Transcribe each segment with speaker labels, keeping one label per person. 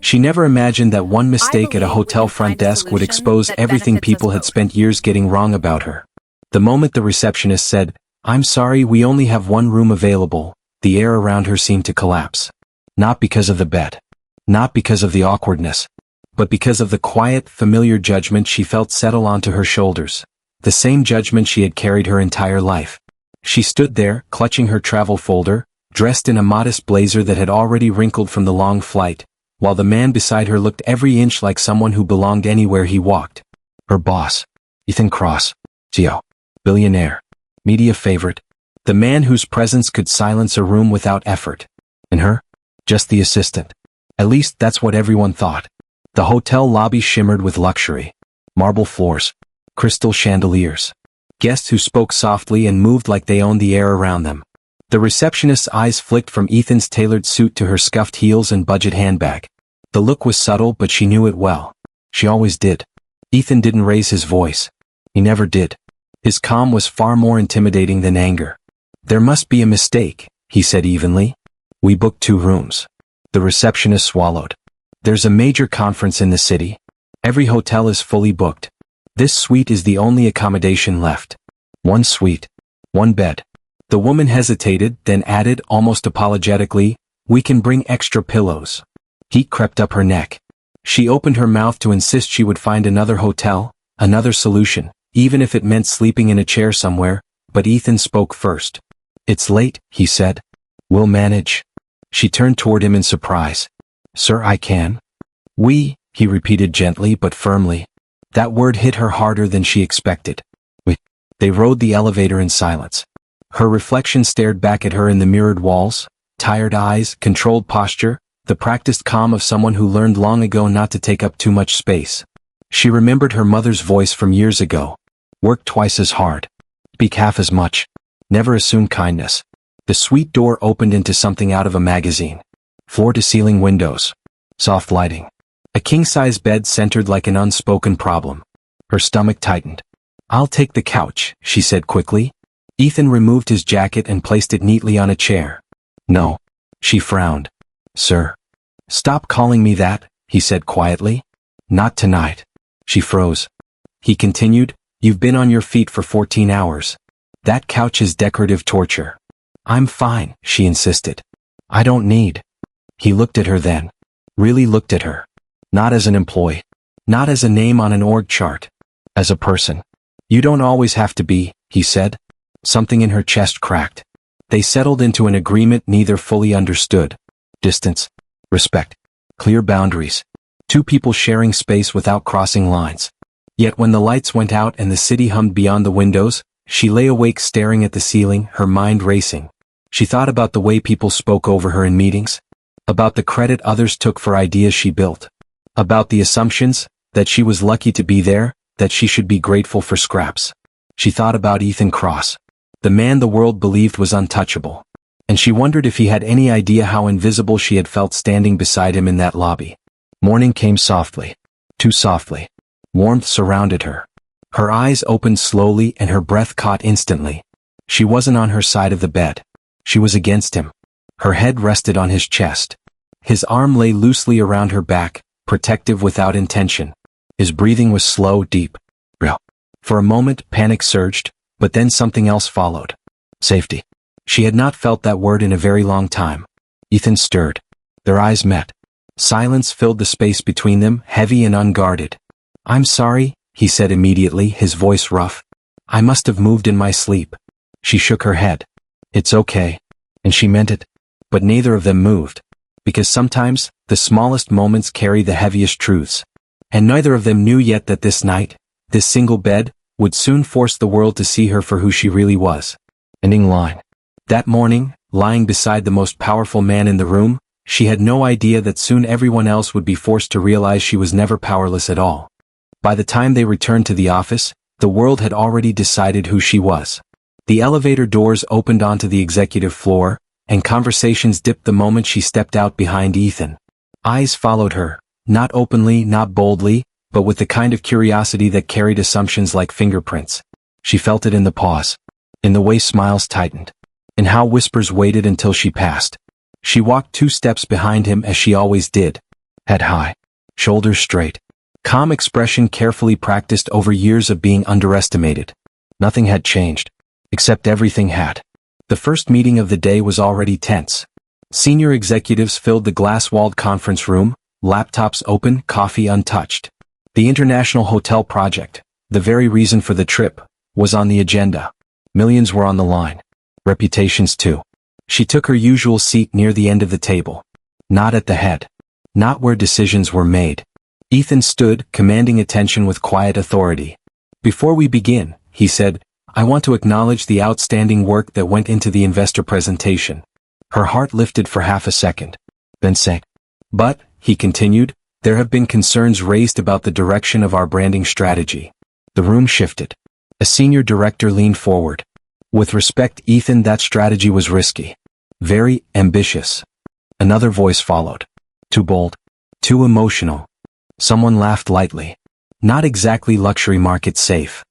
Speaker 1: She never imagined that one mistake at a hotel front desk would expose everything people had spent years getting wrong about her. The moment the receptionist said, "I'm sorry, we only have one room available," the air around her seemed to collapse. Not because of the bed. Not because of the awkwardness. But because of the quiet, familiar judgment she felt settle onto her shoulders. The same judgment she had carried her entire life. She stood there, clutching her travel folder, dressed in a modest blazer that had already wrinkled from the long flight, while the man beside her looked every inch like someone who belonged anywhere he walked. Her boss. Ethan Cross. CEO. Billionaire. Media favorite. The man whose presence could silence a room without effort. And her? Just the assistant. At least that's what everyone thought. The hotel lobby shimmered with luxury. Marble floors. Crystal chandeliers. Guests who spoke softly and moved like they owned the air around them. The receptionist's eyes flicked from Ethan's tailored suit to her scuffed heels and budget handbag. The look was subtle, but she knew it well. She always did. Ethan didn't raise his voice. He never did. His calm was far more intimidating than anger. "There must be a mistake," he said evenly. "We booked 2 rooms." The receptionist swallowed. "There's a major conference in the city. Every hotel is fully booked. This suite is the only accommodation left. 1 suite. 1 bed." The woman hesitated, then added almost apologetically, "We can bring extra pillows." Heat crept up her neck. She opened her mouth to insist she would find another hotel, another solution, even if it meant sleeping in a chair somewhere, but Ethan spoke first. "It's late," he said. "We'll manage." She turned toward him in surprise. "Sir, I can." "We," he repeated gently but firmly. That word hit her harder than she expected. "We." They rode the elevator in silence. Her reflection stared back at her in the mirrored walls, tired eyes, controlled posture, the practiced calm of someone who learned long ago not to take up too much space. She remembered her mother's voice from years ago. Work twice as hard. Speak half as much. Never assume kindness. The suite door opened into something out of a magazine. Floor-to-ceiling windows. Soft lighting. A king-size bed centered like an unspoken problem. Her stomach tightened. "I'll take the couch," she said quickly. Ethan removed his jacket and placed it neatly on a chair. "No." She frowned. "Sir." "Stop calling me that," he said quietly. "Not tonight." She froze. He continued, "You've been on your feet for 14 hours. That couch is decorative torture." "I'm fine," she insisted. "I don't need." He looked at her then. Really looked at her. Not as an employee. Not as a name on an org chart. As a person. "You don't always have to be," he said. Something in her chest cracked. They settled into an agreement neither fully understood. Distance. Respect. Clear boundaries. 2 people sharing space without crossing lines. Yet when the lights went out and the city hummed beyond the windows, she lay awake staring at the ceiling, her mind racing. She thought about the way people spoke over her in meetings. About the credit others took for ideas she built. About the assumptions, that she was lucky to be there, that she should be grateful for scraps. She thought about Ethan Cross. The man the world believed was untouchable. And she wondered if he had any idea how invisible she had felt standing beside him in that lobby. Morning came softly. Too softly. Warmth surrounded her. Her eyes opened slowly and her breath caught instantly. She wasn't on her side of the bed. She was against him. Her head rested on his chest. His arm lay loosely around her back, protective without intention. His breathing was slow, deep. Real. For a moment, panic surged, but then something else followed. Safety. She had not felt that word in a very long time. Ethan stirred. Their eyes met. Silence filled the space between them, heavy and unguarded. "I'm sorry," he said immediately, his voice rough. "I must have moved in my sleep." She shook her head. "It's okay." And she meant it. But neither of them moved. Because sometimes, the smallest moments carry the heaviest truths. And neither of them knew yet that this night, this single bed, would soon force the world to see her for who she really was. Ending line. That morning, lying beside the most powerful man in the room, she had no idea that soon everyone else would be forced to realize she was never powerless at all. By the time they returned to the office, the world had already decided who she was. The elevator doors opened onto the executive floor, and conversations dipped the moment she stepped out behind Ethan. Eyes followed her, not openly, not boldly, but with the kind of curiosity that carried assumptions like fingerprints. She felt it in the pause, in the way smiles tightened, in how whispers waited until she passed. She walked 2 steps behind him as she always did. Head high. Shoulders straight. Calm expression carefully practiced over years of being underestimated. Nothing had changed. Except everything had. The first meeting of the day was already tense. Senior executives filled the glass-walled conference room, laptops open, coffee untouched. The international hotel project, the very reason for the trip, was on the agenda. Millions were on the line. Reputations too. She took her usual seat near the end of the table. Not at the head. Not where decisions were made. Ethan stood, commanding attention with quiet authority. "Before we begin," he said, "I want to acknowledge the outstanding work that went into the investor presentation." Her heart lifted for half a second. Then sank. "But," he continued, "there have been concerns raised about the direction of our branding strategy." The room shifted. A senior director leaned forward. "With respect, Ethan, that strategy was risky. Very ambitious." Another voice followed. "Too bold. Too emotional." Someone laughed lightly. "Not exactly luxury market safe."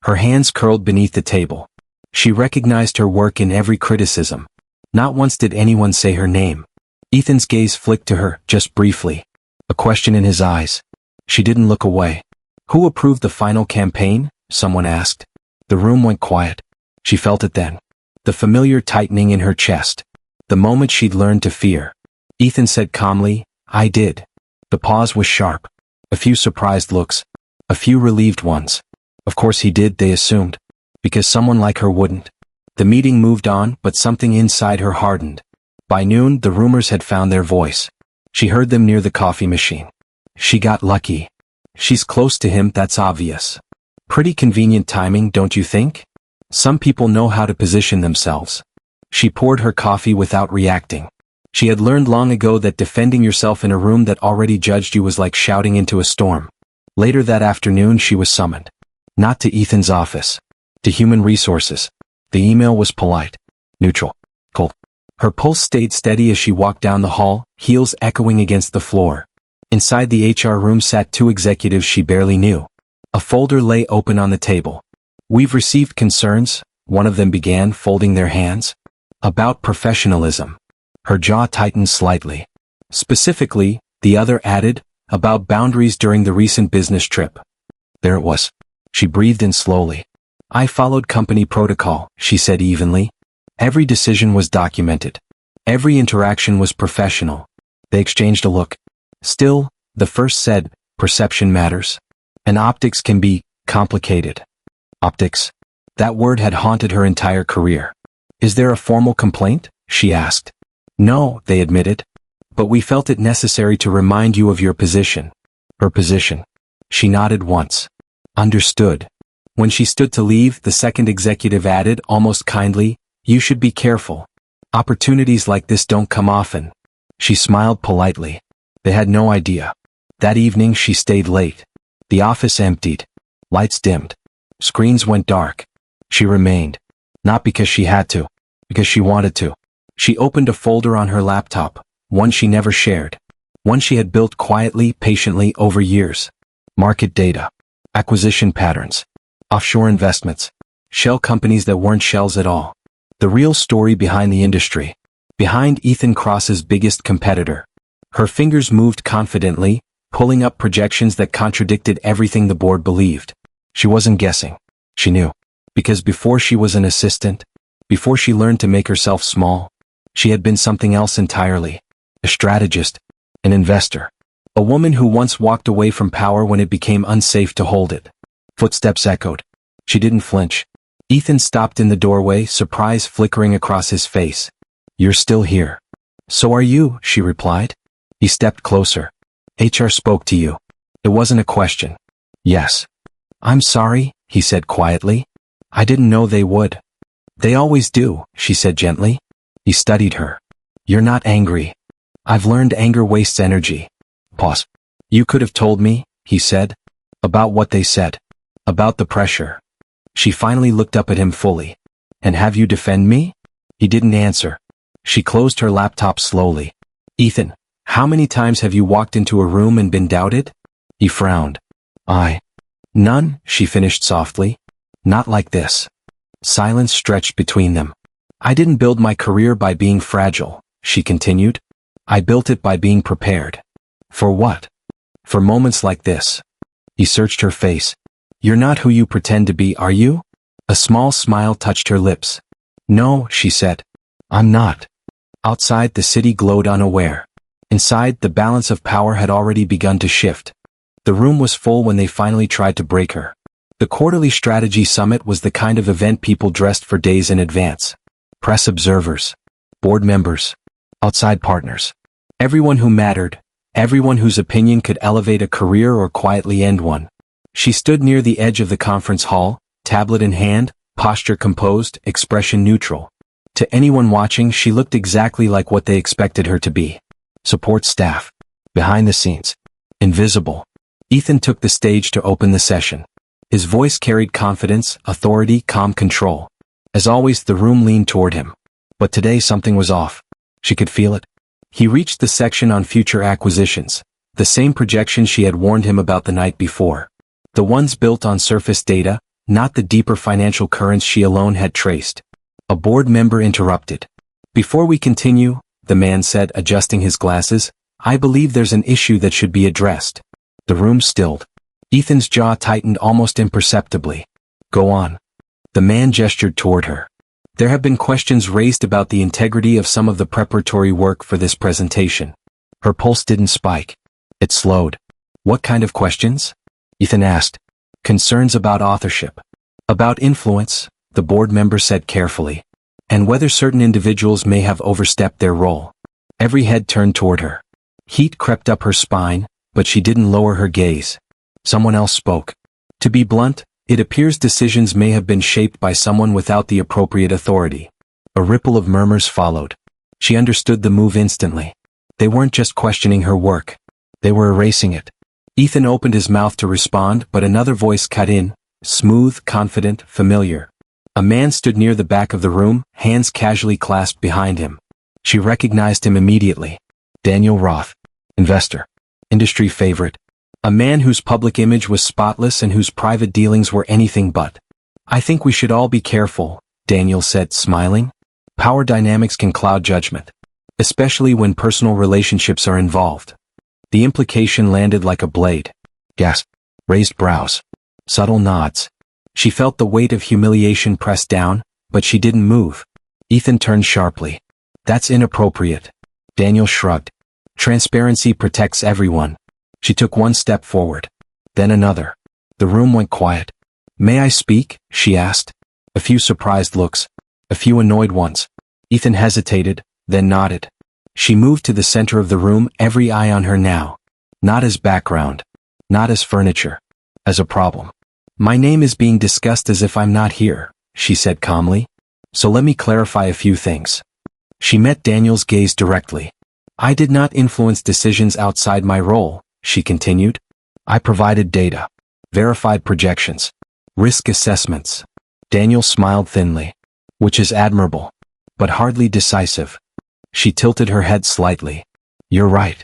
Speaker 1: Her hands curled beneath the table. She recognized her work in every criticism. Not once did anyone say her name. Ethan's gaze flicked to her, just briefly. A question in his eyes. She didn't look away. "Who approved the final campaign?" someone asked. The room went quiet. She felt it then. The familiar tightening in her chest. The moment she'd learned to fear. Ethan said calmly, "I did." The pause was sharp. A few surprised looks. A few relieved ones. Of course he did, they assumed. Because someone like her wouldn't. The meeting moved on, but something inside her hardened. By noon, the rumors had found their voice. She heard them near the coffee machine. She got lucky. She's close to him, that's obvious. Pretty convenient timing, don't you think? Some people know how to position themselves. She poured her coffee without reacting. She had learned long ago that defending yourself in a room that already judged you was like shouting into a storm. Later that afternoon she was summoned. Not to Ethan's office. To Human Resources. The email was polite. Neutral. Cold. Her pulse stayed steady as she walked down the hall, heels echoing against the floor. Inside the HR room sat two executives she barely knew. A folder lay open on the table. "We've received concerns," one of them began, folding their hands. "About professionalism." Her jaw tightened slightly. "Specifically," the other added, "about boundaries during the recent business trip." There it was. She breathed in slowly. "I followed company protocol," she said evenly. "Every decision was documented. Every interaction was professional." They exchanged a look. "Still," the first said, "perception matters. And optics can be complicated." Optics. That word had haunted her entire career. "Is there a formal complaint?" she asked. "No," they admitted. "But we felt it necessary to remind you of your position." Her position. She nodded once. "Understood." When she stood to leave, the second executive added, almost kindly, "You should be careful. Opportunities like this don't come often." She smiled politely. They had no idea. That evening she stayed late. The office emptied. Lights dimmed. Screens went dark. She remained. Not because she had to. Because she wanted to. She opened a folder on her laptop, one she never shared. One she had built quietly, patiently over years. Market data. Acquisition patterns. Offshore investments. Shell companies that weren't shells at all. The real story behind the industry. Behind Ethan Cross's biggest competitor. Her fingers moved confidently, pulling up projections that contradicted everything the board believed. She wasn't guessing. She knew. Because before she was an assistant, before she learned to make herself small, she had been something else entirely. A strategist. An investor. A woman who once walked away from power when it became unsafe to hold it. Footsteps echoed. She didn't flinch. Ethan stopped in the doorway, surprise flickering across his face. "You're still here." "So are you," she replied. He stepped closer. "HR spoke to you." It wasn't a question. "Yes." "I'm sorry," he said quietly. "I didn't know they would." "They always do," she said gently. He studied her. "You're not angry." "I've learned anger wastes energy." Pause. "You could have told me," he said. "About what they said. About the pressure." She finally looked up at him fully. "And have you defend me?" He didn't answer. She closed her laptop slowly. "Ethan, how many times have you walked into a room and been doubted?" He frowned. None," she finished softly. "Not like this." Silence stretched between them. "I didn't build my career by being fragile," she continued. "I built it by being prepared." For what? For moments like this. He searched her face. You're not who you pretend to be, are you? A small smile touched her lips. No, she said. I'm not. Outside, the city glowed unaware. Inside, the balance of power had already begun to shift. The room was full when they finally tried to break her. The quarterly strategy summit was the kind of event people dressed for days in advance. Press observers, board members, outside partners. Everyone who mattered, everyone whose opinion could elevate a career or quietly end one. She stood near the edge of the conference hall, tablet in hand, posture composed, expression neutral. To anyone watching, she looked exactly like what they expected her to be. Support staff. Behind the scenes. Invisible. Ethan took the stage to open the session. His voice carried confidence, authority, calm control. As always, the room leaned toward him. But today something was off. She could feel it. He reached the section on future acquisitions, the same projections she had warned him about the night before. The ones built on surface data, not the deeper financial currents she alone had traced. A board member interrupted. Before we continue, the man said, adjusting his glasses, I believe there's an issue that should be addressed. The room stilled. Ethan's jaw tightened almost imperceptibly. Go on. The man gestured toward her. There have been questions raised about the integrity of some of the preparatory work for this presentation. Her pulse didn't spike. It slowed. What kind of questions? Ethan asked. Concerns about authorship. About influence, the board member said carefully. And whether certain individuals may have overstepped their role. Every head turned toward her. Heat crept up her spine, but she didn't lower her gaze. Someone else spoke. To be blunt, it appears decisions may have been shaped by someone without the appropriate authority. A ripple of murmurs followed. She understood the move instantly. They weren't just questioning her work. They were erasing it. Ethan opened his mouth to respond, but another voice cut in, smooth, confident, familiar. A man stood near the back of the room, hands casually clasped behind him. She recognized him immediately. Daniel Roth. Investor. Industry favorite. A man whose public image was spotless and whose private dealings were anything but. I think we should all be careful, Daniel said, smiling. Power dynamics can cloud judgment. Especially when personal relationships are involved. The implication landed like a blade. Gasp. Raised brows. Subtle nods. She felt the weight of humiliation press down, but she didn't move. Ethan turned sharply. That's inappropriate. Daniel shrugged. Transparency protects everyone. She took one step forward. Then another. The room went quiet. May I speak? She asked. A few surprised looks. A few annoyed ones. Ethan hesitated, then nodded. She moved to the center of the room, every eye on her now. Not as background. Not as furniture. As a problem. My name is being discussed as if I'm not here, she said calmly. So let me clarify a few things. She met Daniel's gaze directly. I did not influence decisions outside my role, she continued. I provided data. Verified projections. Risk assessments. Daniel smiled thinly. Which is admirable. But hardly decisive. She tilted her head slightly. You're right.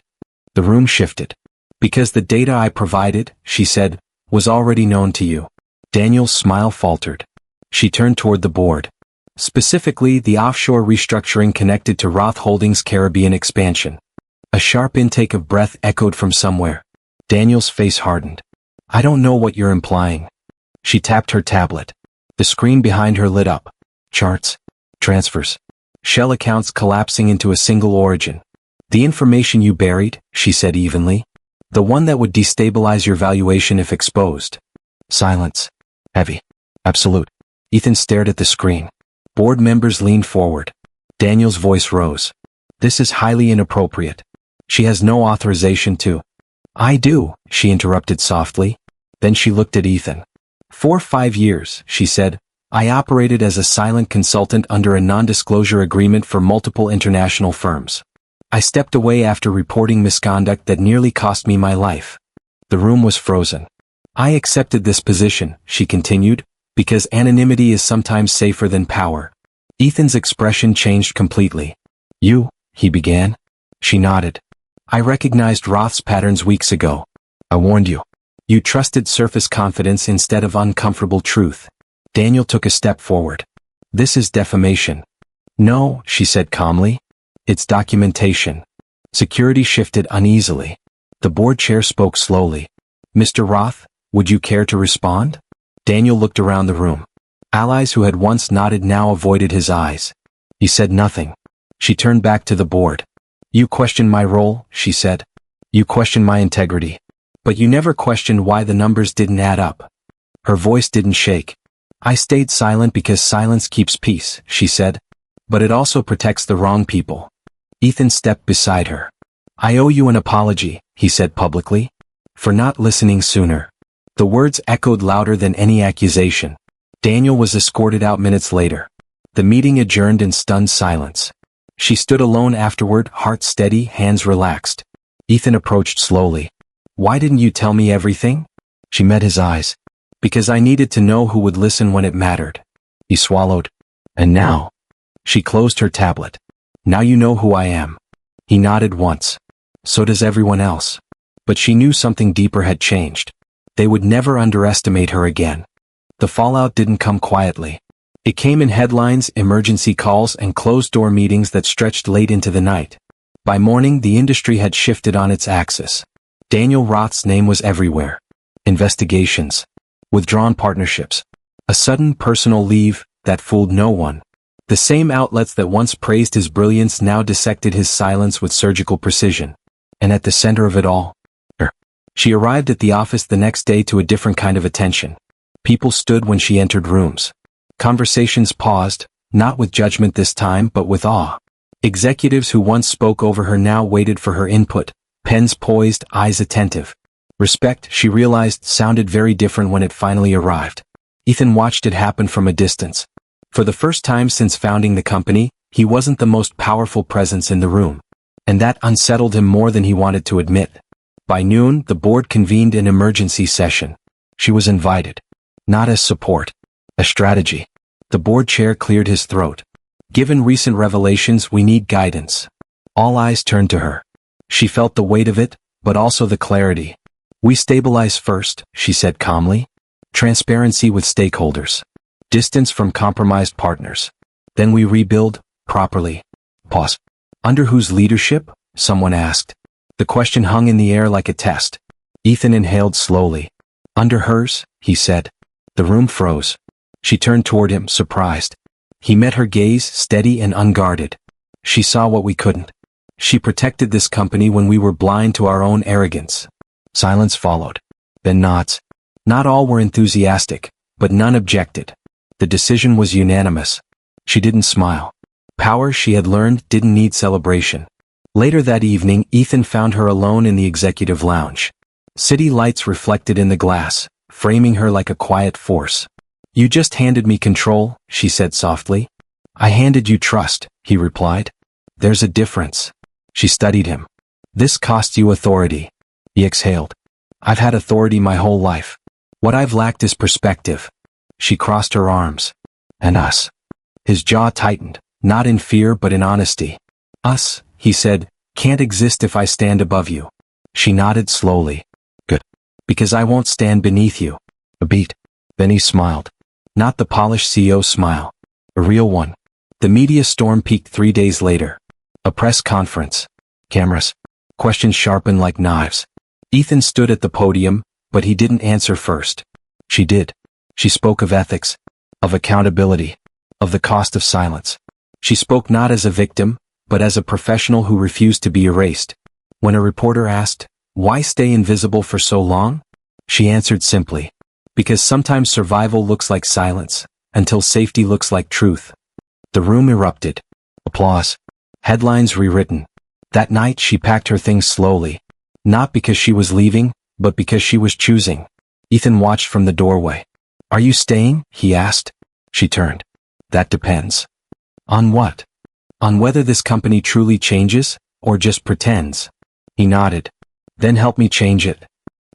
Speaker 1: The room shifted. Because the data I provided, she said, was already known to you. Daniel's smile faltered. She turned toward the board. Specifically, the offshore restructuring connected to Roth Holdings' Caribbean expansion. A sharp intake of breath echoed from somewhere. Daniel's face hardened. I don't know what you're implying. She tapped her tablet. The screen behind her lit up. Charts. Transfers. Shell accounts collapsing into a single origin. The information you buried, she said evenly. The one that would destabilize your valuation if exposed. Silence. Heavy. Absolute. Ethan stared at the screen. Board members leaned forward. Daniel's voice rose. This is highly inappropriate. She has no authorization to. I do, she interrupted softly. Then she looked at Ethan. For 5 years, she said, I operated as a silent consultant under a non-disclosure agreement for multiple international firms. I stepped away after reporting misconduct that nearly cost me my life. The room was frozen. I accepted this position, she continued, because anonymity is sometimes safer than power. Ethan's expression changed completely. You, he began. She nodded. I recognized Roth's patterns weeks ago. I warned you. You trusted surface confidence instead of uncomfortable truth. Daniel took a step forward. This is defamation. No, she said calmly. It's documentation. Security shifted uneasily. The board chair spoke slowly. Mr. Roth, would you care to respond? Daniel looked around the room. Allies who had once nodded now avoided his eyes. He said nothing. She turned back to the board. You question my role, she said. You question my integrity. But you never questioned why the numbers didn't add up. Her voice didn't shake. I stayed silent because silence keeps peace, she said. But it also protects the wrong people. Ethan stepped beside her. I owe you an apology, he said publicly, for not listening sooner. The words echoed louder than any accusation. Daniel was escorted out minutes later. The meeting adjourned in stunned silence. She stood alone afterward, heart steady, hands relaxed. Ethan approached slowly. Why didn't you tell me everything? She met his eyes. Because I needed to know who would listen when it mattered. He swallowed. And now? She closed her tablet. Now you know who I am. He nodded once. So does everyone else. But she knew something deeper had changed. They would never underestimate her again. The fallout didn't come quietly. It came in headlines, emergency calls, and closed-door meetings that stretched late into the night. By morning, the industry had shifted on its axis. Daniel Roth's name was everywhere. Investigations. Withdrawn partnerships. A sudden personal leave that fooled no one. The same outlets that once praised his brilliance now dissected his silence with surgical precision. And at the center of it all, her. She arrived at the office the next day to a different kind of attention. People stood when she entered rooms. Conversations paused, not with judgment this time but with awe. Executives who once spoke over her now waited for her input, pens poised, eyes attentive. Respect, she realized, sounded very different when it finally arrived. Ethan watched it happen from a distance. For the first time since founding the company, he wasn't the most powerful presence in the room. And that unsettled him more than he wanted to admit. By noon, the board convened an emergency session. She was invited. Not as support. As strategy. The board chair cleared his throat. Given recent revelations, we need guidance. All eyes turned to her. She felt the weight of it, but also the clarity. We stabilize first, she said calmly. Transparency with stakeholders. Distance from compromised partners. Then we rebuild, properly. Pause. Under whose leadership? Someone asked. The question hung in the air like a test. Ethan inhaled slowly. Under hers, he said. The room froze. She turned toward him, surprised. He met her gaze, steady and unguarded. She saw what we couldn't. She protected this company when we were blind to our own arrogance. Silence followed. Then nods. Not all were enthusiastic, but none objected. The decision was unanimous. She didn't smile. Power, she had learned, didn't need celebration. Later that evening, Ethan found her alone in the executive lounge. City lights reflected in the glass, framing her like a quiet force. You just handed me control, she said softly. I handed you trust, he replied. There's a difference. She studied him. This cost you authority. He exhaled. I've had authority my whole life. What I've lacked is perspective. She crossed her arms. And us. His jaw tightened, not in fear but in honesty. Us, he said, can't exist if I stand above you. She nodded slowly. Good. Because I won't stand beneath you. A beat. Then he smiled. Not the polished CEO smile. A real one. The media storm peaked 3 days later. A press conference. Cameras. Questions sharpened like knives. Ethan stood at the podium, but he didn't answer first. She did. She spoke of ethics. Of accountability. Of the cost of silence. She spoke not as a victim, but as a professional who refused to be erased. When a reporter asked, why stay invisible for so long? She answered simply. Because sometimes survival looks like silence, until safety looks like truth. The room erupted. Applause. Headlines rewritten. That night she packed her things slowly. Not because she was leaving, but because she was choosing. Ethan watched from the doorway. Are you staying? He asked. She turned. That depends. On what? On whether this company truly changes, or just pretends. He nodded. Then help me change it.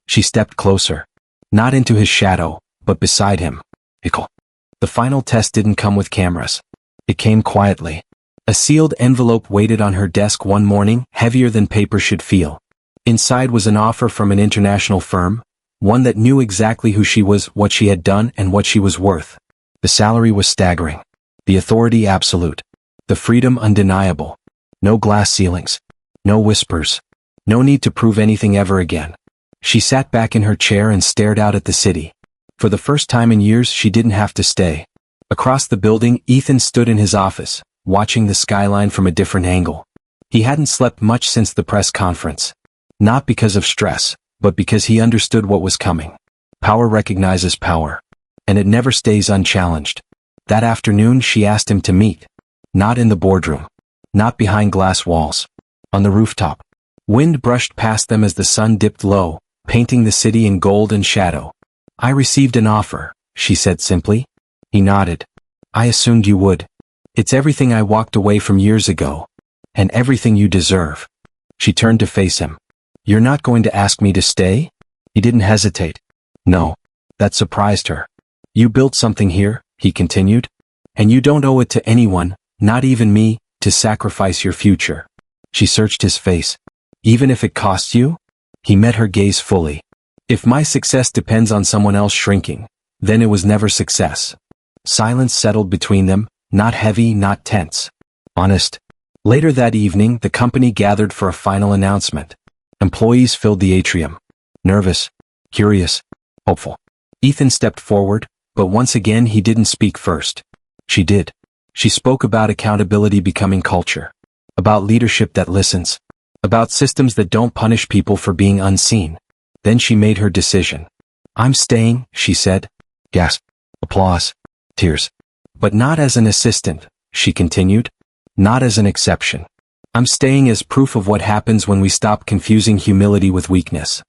Speaker 1: She stepped closer. Not into his shadow, but beside him. The final test didn't come with cameras. It came quietly. A sealed envelope waited on her desk one morning, heavier than paper should feel. Inside was an offer from an international firm, one that knew exactly who she was, what she had done, and what she was worth. The salary was staggering. The authority absolute. The freedom undeniable. No glass ceilings. No whispers. No need to prove anything ever again. She sat back in her chair and stared out at the city. For the first time in years she didn't have to stay. Across the building, Ethan stood in his office, watching the skyline from a different angle. He hadn't slept much since the press conference. Not because of stress, but because he understood what was coming. Power recognizes power. And it never stays unchallenged. That afternoon she asked him to meet. Not in the boardroom. Not behind glass walls. On the rooftop. Wind brushed past them as the sun dipped low, painting the city in gold and shadow. I received an offer, she said simply. He nodded. I assumed you would. It's everything I walked away from years ago. And everything you deserve. She turned to face him. You're not going to ask me to stay? He didn't hesitate. No. That surprised her. You built something here, he continued. And you don't owe it to anyone, not even me, to sacrifice your future. She searched his face. Even if it costs you? He met her gaze fully. If my success depends on someone else shrinking, then it was never success. Silence settled between them, not heavy, not tense. Honest. Later that evening, the company gathered for a final announcement. Employees filled the atrium. Nervous, curious, hopeful. Ethan stepped forward, but once again he didn't speak first. She did. She spoke about accountability becoming culture. About leadership that listens. About systems that don't punish people for being unseen. Then she made her decision. I'm staying, she said. Gasp. Applause. Tears. But not as an assistant, she continued. Not as an exception. I'm staying as proof of what happens when we stop confusing humility with weakness.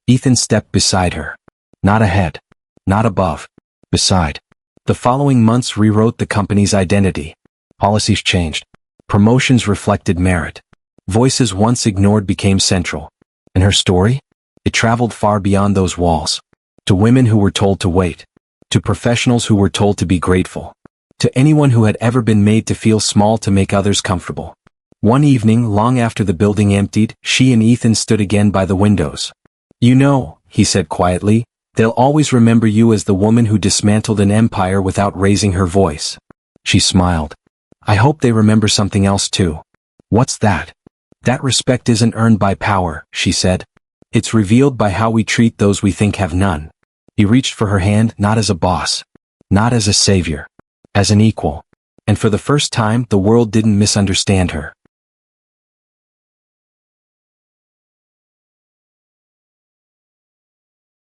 Speaker 1: Ethan stepped beside her. Not ahead. Not above. Beside. The following months rewrote the company's identity. Policies changed. Promotions reflected merit. Voices once ignored became central. And her story? It traveled far beyond those walls. To women who were told to wait. To professionals who were told to be grateful. To anyone who had ever been made to feel small to make others comfortable. One evening, long after the building emptied, she and Ethan stood again by the windows. You know, he said quietly, they'll always remember you as the woman who dismantled an empire without raising her voice. She smiled. I hope they remember something else too. What's that? That respect isn't earned by power, she said. It's revealed by how we treat those we think have none. He reached for her hand not as a boss. Not as a savior. As an equal. And for the first time, the world didn't misunderstand her.